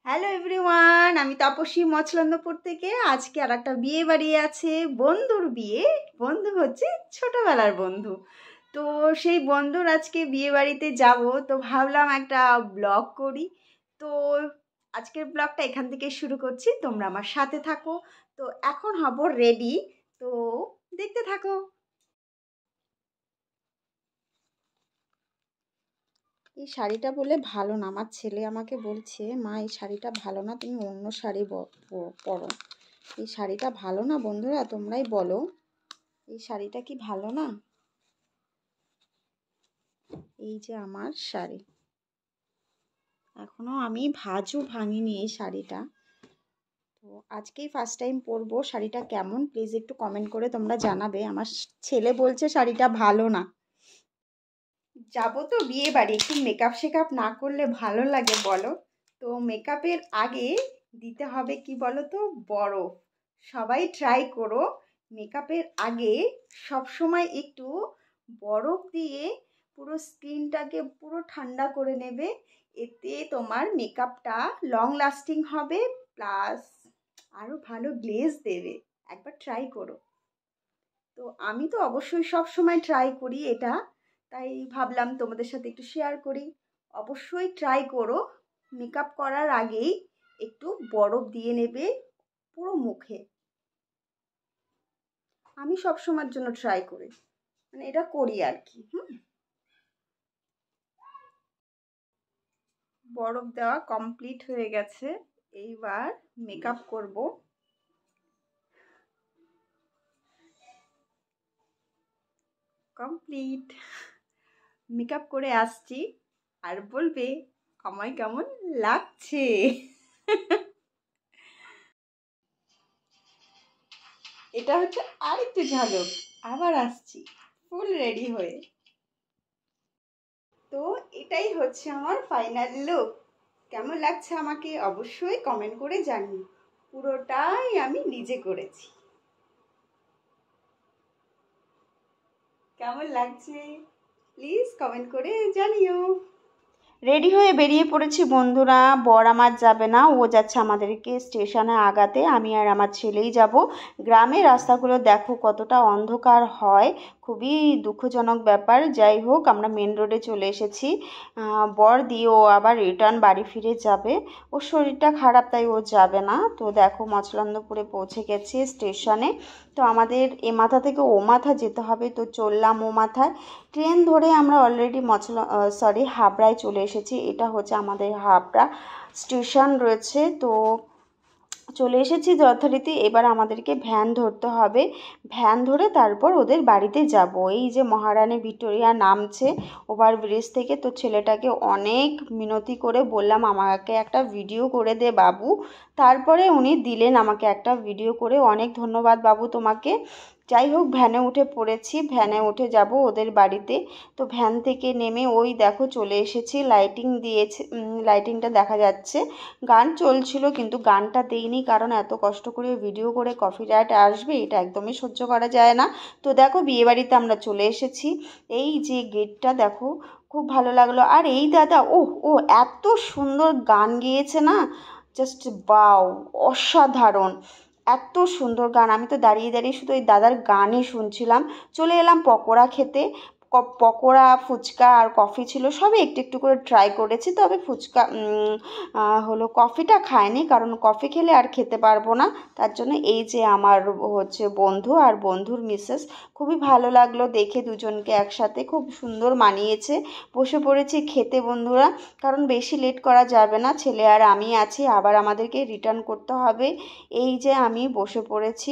Hello everyone, আমি তাপসী মচলন্দপুর থেকে। আজকে আর একটা বিয়ে বাড়ি আছে, বন্ধুর বিয়ে। বন্ধু হচ্ছে ছোটবেলার বন্ধু। তো সেই বন্ধুর আজকে বিয়ে বাড়িতে যাব, তো ভাবলাম একটা ব্লগ করি। তো আজকের ব্লগটা এখান থেকে শুরু করছি, তোমরা আমার সাথে থাকো। তো এখন হব রেডি, তো দেখতে থাকো। এই শাড়িটা বলে ভালো না, আমার ছেলে আমাকে বলছে, মা এই শাড়িটা ভালো না, তুমি অন্য শাড়ি পরো। এই শাড়িটা ভালো না বন্ধুরা, তোমরাই বলো এই শাড়িটা কি ভালো না। এই যে আমার শাড়ি, এখনো আমি ভাঁজও ভাঙিনি এই শাড়িটা। তো আজকেই ফার্স্ট টাইম পরবো। শাড়িটা কেমন প্লিজ একটু কমেন্ট করে তোমরা জানাবে। আমার ছেলে বলছে শাড়িটা ভালো না। যাবো তো বিয়ে বাড়ি, একটু মেকআপ শেকআপ না করলে ভালো লাগে বলো? তো মেকআপের আগে দিতে হবে কি বলো তো, বরফ। সবাই ট্রাই করো, মেকআপের আগে সব সময় একটু বরফ দিয়ে পুরো স্কিনটাকে পুরো ঠান্ডা করে নেবে। এতে তোমার মেকআপটা লং লাস্টিং হবে, প্লাস আরও ভালো গ্লেজ দেবে। একবার ট্রাই করো। তো আমি তো অবশ্যই সব সময় ট্রাই করি এটা, তাই ভাবলাম তোমাদের সাথে একটু শেয়ার করি। অবশ্যই ট্রাই করো, মেকআপ করার আগেই একটু বরফ দিয়ে নেবে পুরো মুখে। আমি সব সময়ের জন্য ট্রাই করি, মানে এটা করি আর কি। বরফ দেওয়া কমপ্লিট হয়ে গেছে, এইবার মেকআপ করব। কমপ্লিট মেকআপ করে আসছি, আর বলবে আমায় কেমন লাগছে। এটা হচ্ছে আরেকটু ঝলক, আবার আসছি ফুল রেডি হয়ে। তো এটাই হচ্ছে আমার ফাইনাল লুক। কেমন লাগছে আমাকে অবশ্যই কমেন্ট করে জানিও। পুরোটাই আমি নিজে করেছি। কেমন লাগছে প্লিজ কমেন্ট করে জানিও। রেডি হয়ে বেরিয়ে পড়েছি বন্ধুরা। বর আমার যাবে না, ও যাচ্ছে আমাদেরকে স্টেশনে আগাতে। আমি আর আমার ছেলেই যাব। গ্রামের রাস্তাগুলো দেখো কতটা অন্ধকার হয়, খুবই দুঃখজনক ব্যাপার। যাই হোক, আমরা মেন রোডে চলে এসেছি। বর দিয়ে ও আবার রিটার্ন বাড়ি ফিরে যাবে। ওর শরীরটা খারাপ, তাই ও যাবে না। তো দেখো মচলন্দপুরে পৌঁছে গেছি স্টেশনে। তো আমাদের এ মাথা থেকে ও মাথা যেতে হবে, তো চললাম ও মাথায়। ট্রেন ধরে আমরা অলরেডি হাবড়ায় চলে এসেছি। এটা হচ্ছে আমাদের হাবড়া স্টেশন রয়েছে। তো চলে এসেছি যথারীতি। এবার আমাদেরকে ভ্যান ধরতে হবে, ভ্যান ধরে তারপর ওদের বাড়িতে যাব। এই যে মহারানী ভিক্টোরিয়া নামছে ওভারব্রিজ থেকে। তো ছেলেটাকে অনেক মিনতি করে বললাম আমাকে একটা ভিডিও করে দে বাবু। তারপরে উনি দিলেন আমাকে একটা ভিডিও করে। অনেক ধন্যবাদ বাবু তোমাকে। যাই হোক, ভ্যানে উঠে পড়েছি, ভ্যানে উঠে যাব ওদের বাড়িতে। তো ভ্যান থেকে নেমে ওই দেখো চলে এসেছি। লাইটিং দিয়েছে, লাইটিংটা দেখা যাচ্ছে। গান চলছিল কিন্তু গানটা দেইনি, কারণ এত কষ্ট করে ভিডিও করে কপিরাইট আসবে, এটা একদমই সহ্য করা যায় না। তো দেখো বিয়েবাড়িতে আমরা চলে এসেছি। এই যে গেটটা দেখো, খুব ভালো লাগলো। আর এই দাদা, ও এত সুন্দর গান গেয়েছে না, জাস্ট বাও, অসাধারণ। এত সুন্দর গান, আমি তো দাঁড়িয়ে দাঁড়িয়ে শুধু ওই দাদার গানই শুনছিলাম। চলে এলাম পকোড়া খেতে। পকোড়া, ফুচকা আর কফি ছিল, সবই একটু একটু করে ট্রাই করেছি। তবে ফুচকা কফিটা খাইনি, কারণ কফি খেলে আর খেতে পারবো না। তার জন্য এই যে আমার হচ্ছে বন্ধু আর বন্ধুর মিসেস, খুবই ভালো লাগলো দেখে দুজনকে একসাথে, খুব সুন্দর মানিয়েছে। বসে পড়েছি খেতে বন্ধুরা, কারণ বেশি লেট করা যাবে না, ছেলে আর আমি আছি, আবার আমাদেরকে রিটার্ন করতে হবে। এই যে আমি বসে পড়েছি,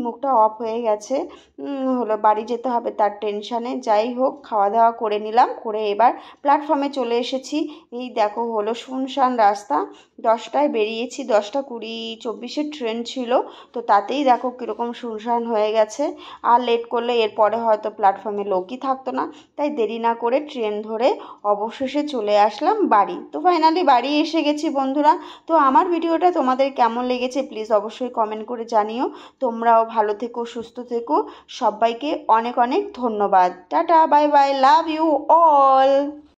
মুখটা অফ হয়ে গেছে, বাড়ি যেতে হবে তার টেনশানে। যাই হোক, খাওয়া দাওয়া করে নিলাম, করে এবার প্ল্যাটফর্মে চলে এসেছি। এই দেখো শুনশান রাস্তা। 10টায় বেরিয়েছি, 10:20-24 ট্রেন ছিল। তো তাতেই দেখো কীরকম শুনশান হয়ে গেছে। আর লেট করলে এরপরে হয়তো প্ল্যাটফর্মে লোকই থাকতো না। তাই দেরি না করে ট্রেন ধরে অবশেষে চলে আসলাম বাড়ি। তো ফাইনালি বাড়ি এসে গেছি বন্ধুরা। তো আমার ভিডিওটা তোমাদের কেমন লেগেছে প্লিজ অবশ্যই কমেন্ট করে জানিও। তোমরাও ভালো থেকো, সুস্থ থেকো। সবাইকে অনেক অনেক ধন্যবাদ। Tata, bye bye, love you all.